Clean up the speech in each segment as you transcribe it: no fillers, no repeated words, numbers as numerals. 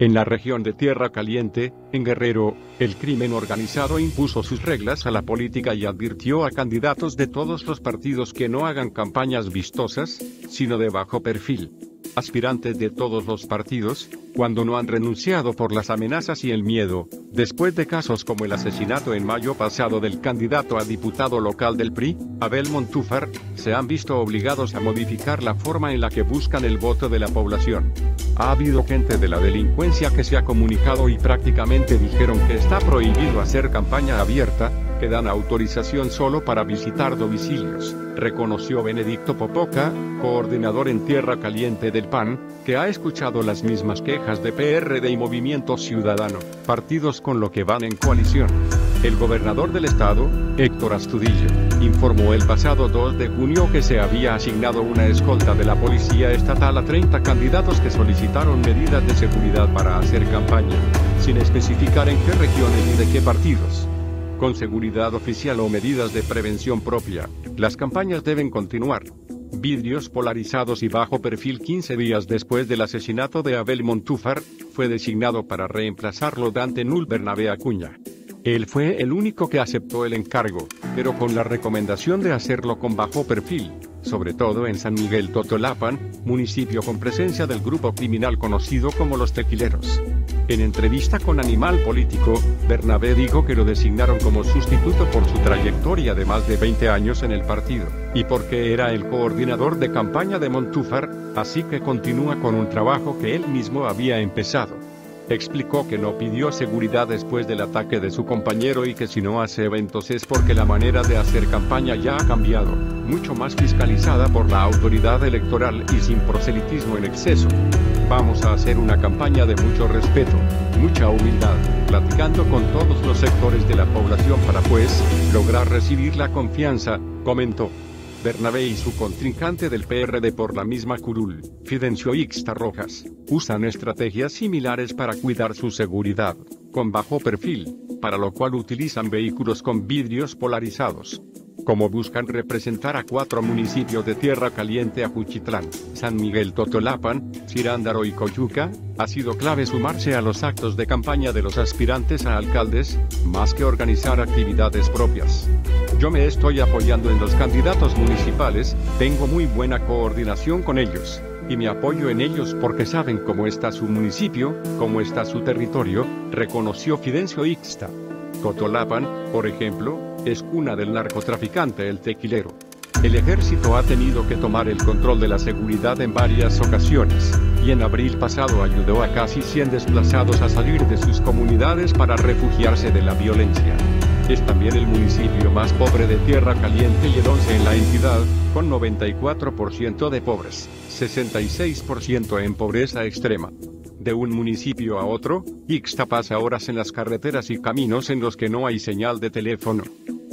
En la región de Tierra Caliente, en Guerrero, el crimen organizado impuso sus reglas a la política y advirtió a candidatos de todos los partidos que no hagan campañas vistosas, sino de bajo perfil. Aspirantes de todos los partidos, cuando no han renunciado por las amenazas y el miedo, después de casos como el asesinato en mayo pasado del candidato a diputado local del PRI, Abel Montúfar, se han visto obligados a modificar la forma en la que buscan el voto de la población. Ha habido gente de la delincuencia que se ha comunicado y prácticamente dijeron que está prohibido hacer campaña abierta, que dan autorización solo para visitar domicilios, reconoció Benedicto Popoca, coordinador en Tierra Caliente del PAN, que ha escuchado las mismas quejas de PRD y Movimiento Ciudadano, partidos con los que van en coalición. El gobernador del estado, Héctor Astudillo, informó el pasado 2 de junio que se había asignado una escolta de la policía estatal a 30 candidatos que solicitaron medidas de seguridad para hacer campaña, sin especificar en qué regiones ni de qué partidos. Con seguridad oficial o medidas de prevención propia, las campañas deben continuar. Vidrios polarizados y bajo perfil. 15 días después del asesinato de Abel Montúfar, fue designado para reemplazarlo Dante Null Bernabé Acuña. Él fue el único que aceptó el encargo, pero con la recomendación de hacerlo con bajo perfil, sobre todo en San Miguel Totolapan, municipio con presencia del grupo criminal conocido como los Tequileros. En entrevista con Animal Político, Bernabé dijo que lo designaron como sustituto por su trayectoria de más de 20 años en el partido, y porque era el coordinador de campaña de Montúfar, así que continúa con un trabajo que él mismo había empezado. Explicó que no pidió seguridad después del ataque de su compañero y que si no hace eventos es porque la manera de hacer campaña ya ha cambiado, mucho más fiscalizada por la autoridad electoral y sin proselitismo en exceso. Vamos a hacer una campaña de mucho respeto, mucha humildad, platicando con todos los sectores de la población para pues, lograr recibir la confianza, comentó. Bernabé y su contrincante del PRD por la misma curul, Fidencio Ixta Rojas, usan estrategias similares para cuidar su seguridad, con bajo perfil, para lo cual utilizan vehículos con vidrios polarizados. Como buscan representar a 4 municipios de Tierra Caliente: Ajuchitlán, San Miguel Totolapan, Cirándaro y Coyuca, ha sido clave sumarse a los actos de campaña de los aspirantes a alcaldes, más que organizar actividades propias. Yo me estoy apoyando en los candidatos municipales, tengo muy buena coordinación con ellos, y me apoyo en ellos porque saben cómo está su municipio, cómo está su territorio, reconoció Fidencio Ixta. Totolapan, por ejemplo, es cuna del narcotraficante El Tequilero. El ejército ha tenido que tomar el control de la seguridad en varias ocasiones, y en abril pasado ayudó a casi 100 desplazados a salir de sus comunidades para refugiarse de la violencia. Es también el municipio más pobre de Tierra Caliente y el 11 en la entidad, con 94% de pobres, 66% en pobreza extrema. De un municipio a otro, Ixta pasa horas en las carreteras y caminos en los que no hay señal de teléfono.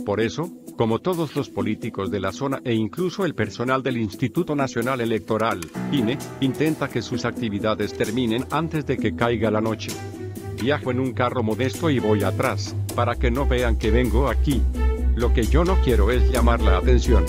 Por eso, como todos los políticos de la zona e incluso el personal del Instituto Nacional Electoral, INE, intenta que sus actividades terminen antes de que caiga la noche. Viajo en un carro modesto y voy atrás, para que no vean que vengo aquí. Lo que yo no quiero es llamar la atención.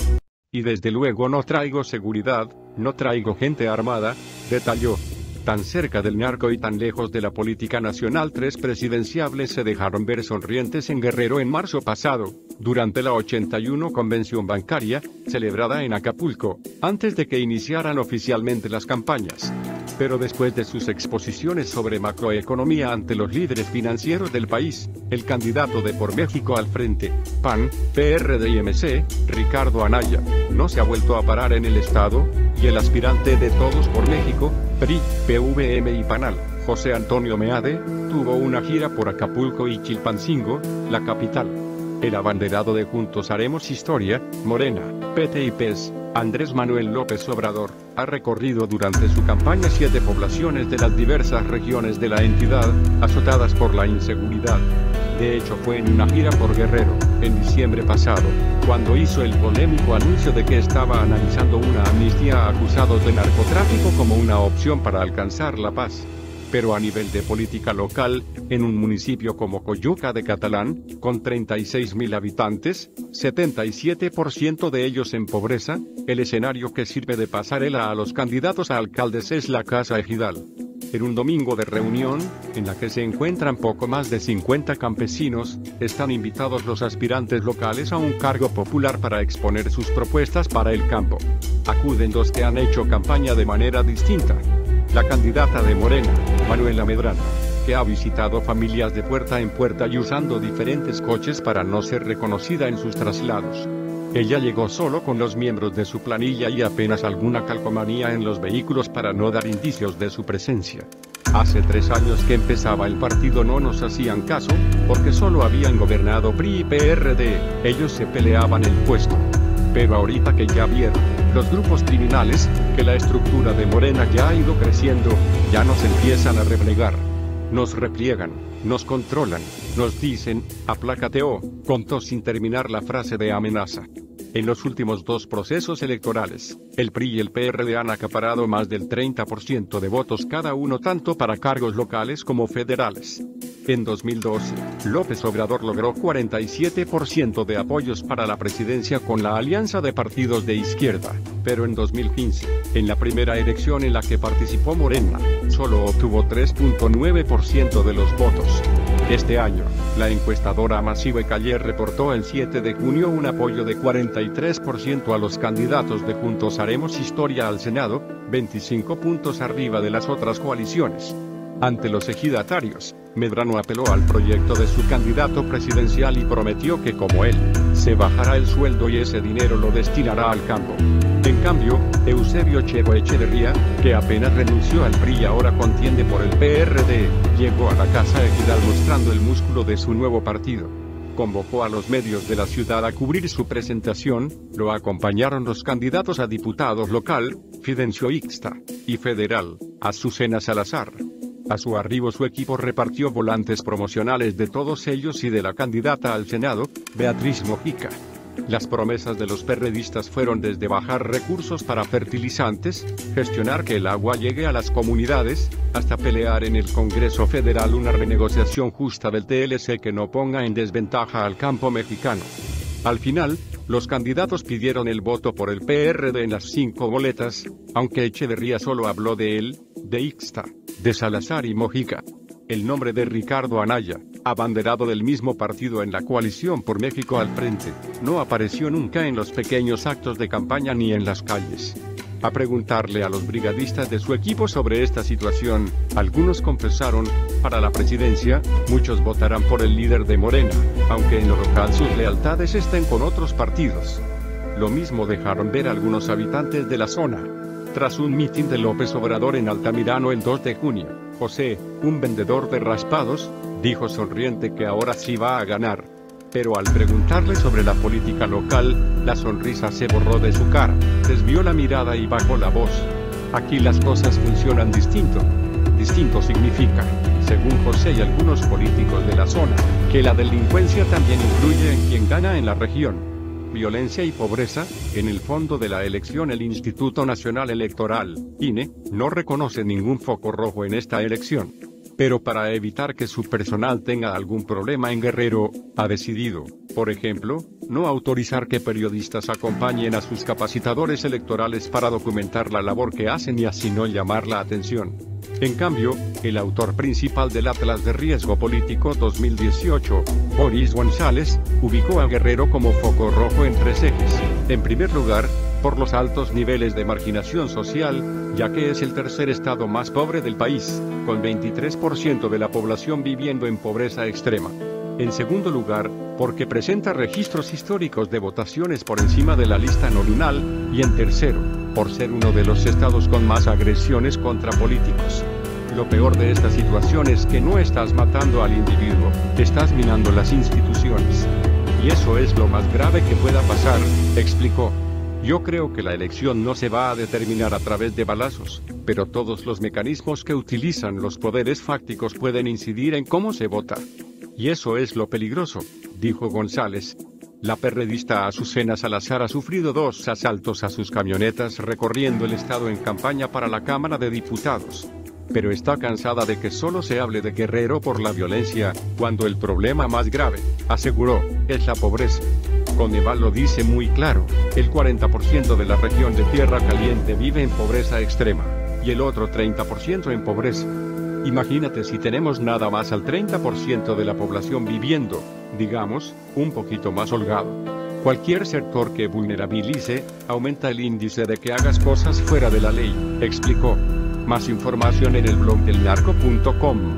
Y desde luego no traigo seguridad, no traigo gente armada, detalló. Tan cerca del narco y tan lejos de la política nacional, 3 presidenciables se dejaron ver sonrientes en Guerrero en marzo pasado, durante la 81 Convención Bancaria, celebrada en Acapulco, antes de que iniciaran oficialmente las campañas. Pero después de sus exposiciones sobre macroeconomía ante los líderes financieros del país, el candidato de Por México al Frente, PAN, PRD y MC, Ricardo Anaya, no se ha vuelto a parar en el estado, y el aspirante de Todos por México, PRI, PVM y PANAL, José Antonio Meade, tuvo una gira por Acapulco y Chilpancingo, la capital. El abanderado de Juntos Haremos Historia, Morena, PT y PES, Andrés Manuel López Obrador, ha recorrido durante su campaña 7 poblaciones de las diversas regiones de la entidad, azotadas por la inseguridad. De hecho fue en una gira por Guerrero, en diciembre pasado, cuando hizo el polémico anuncio de que estaba analizando una amnistía a acusados de narcotráfico como una opción para alcanzar la paz. Pero a nivel de política local, en un municipio como Coyuca de Catalán, con 36.000 habitantes, 77% de ellos en pobreza, el escenario que sirve de pasarela a los candidatos a alcaldes es la Casa Ejidal. En un domingo de reunión, en la que se encuentran poco más de 50 campesinos, están invitados los aspirantes locales a un cargo popular para exponer sus propuestas para el campo. Acuden los que han hecho campaña de manera distinta. La candidata de Morena, Manuela Medrano, que ha visitado familias de puerta en puerta y usando diferentes coches para no ser reconocida en sus traslados. Ella llegó solo con los miembros de su planilla y apenas alguna calcomanía en los vehículos para no dar indicios de su presencia. Hace 3 años que empezaba el partido no nos hacían caso, porque solo habían gobernado PRI y PRD, ellos se peleaban el puesto. Pero ahorita que ya vieron, los grupos criminales, que la estructura de Morena ya ha ido creciendo, ya nos empiezan a replegar. Nos repliegan, nos controlan, nos dicen, aplácate o, contó sin terminar la frase de amenaza. En los últimos 2 procesos electorales, el PRI y el PRD han acaparado más del 30% de votos cada uno tanto para cargos locales como federales. En 2012, López Obrador logró 47% de apoyos para la presidencia con la alianza de partidos de izquierda, pero en 2015, en la primera elección en la que participó Morena, solo obtuvo 3.9% de los votos. Este año, la encuestadora Massive Caller reportó el 7 de junio un apoyo de 43% a los candidatos de Juntos Haremos Historia al Senado, 25 puntos arriba de las otras coaliciones. Ante los ejidatarios, Medrano apeló al proyecto de su candidato presidencial y prometió que como él, se bajará el sueldo y ese dinero lo destinará al campo. En cambio, Eusebio Chego Echeverría, que apenas renunció al PRI y ahora contiende por el PRD, llegó a la Casa Ejidal mostrando el músculo de su nuevo partido. Convocó a los medios de la ciudad a cubrir su presentación, lo acompañaron los candidatos a diputados local, Fidencio Ixta, y federal, Azucena Salazar. A su arribo su equipo repartió volantes promocionales de todos ellos y de la candidata al Senado, Beatriz Mojica. Las promesas de los perredistas fueron desde bajar recursos para fertilizantes, gestionar que el agua llegue a las comunidades, hasta pelear en el Congreso Federal una renegociación justa del TLC que no ponga en desventaja al campo mexicano. Al final, los candidatos pidieron el voto por el PRD en las 5 boletas, aunque Echeverría solo habló de él, de Ixta, de Salazar y Mojica. El nombre de Ricardo Anaya, abanderado del mismo partido en la coalición por México al frente, no apareció nunca en los pequeños actos de campaña ni en las calles. A preguntarle a los brigadistas de su equipo sobre esta situación, algunos confesaron, para la presidencia, muchos votarán por el líder de Morena, aunque en lo local sus lealtades estén con otros partidos. Lo mismo dejaron ver algunos habitantes de la zona. Tras un mitin de López Obrador en Altamirano el 2 de junio, José, un vendedor de raspados, dijo sonriente que ahora sí va a ganar. Pero al preguntarle sobre la política local, la sonrisa se borró de su cara, desvió la mirada y bajó la voz. Aquí las cosas funcionan distinto. Distinto significa, según José y algunos políticos de la zona, que la delincuencia también influye en quien gana en la región. Violencia y pobreza. En el fondo de la elección el Instituto Nacional Electoral, INE, no reconoce ningún foco rojo en esta elección. Pero para evitar que su personal tenga algún problema en Guerrero, ha decidido, por ejemplo, no autorizar que periodistas acompañen a sus capacitadores electorales para documentar la labor que hacen y así no llamar la atención. En cambio, el autor principal del Atlas de Riesgo Político 2018, Boris González, ubicó a Guerrero como foco rojo en 3 ejes. En primer lugar, por los altos niveles de marginación social, ya que es el tercer estado más pobre del país, con 23% de la población viviendo en pobreza extrema. En segundo lugar, porque presenta registros históricos de votaciones por encima de la lista nominal, y en tercero, por ser uno de los estados con más agresiones contra políticos. Lo peor de esta situación es que no estás matando al individuo, estás minando las instituciones. Y eso es lo más grave que pueda pasar, explicó. Yo creo que la elección no se va a determinar a través de balazos, pero todos los mecanismos que utilizan los poderes fácticos pueden incidir en cómo se vota. Y eso es lo peligroso, dijo González. La perredista Azucena Salazar ha sufrido 2 asaltos a sus camionetas recorriendo el estado en campaña para la Cámara de Diputados. Pero está cansada de que solo se hable de Guerrero por la violencia, cuando el problema más grave, aseguró, es la pobreza. Coneval lo dice muy claro, el 40% de la región de Tierra Caliente vive en pobreza extrema. y el otro 30% en pobreza. Imagínate si tenemos nada más al 30% de la población viviendo, digamos, un poquito más holgado. Cualquier sector que vulnerabilice, aumenta el índice de que hagas cosas fuera de la ley, explicó. Más información en el blog del narco.com.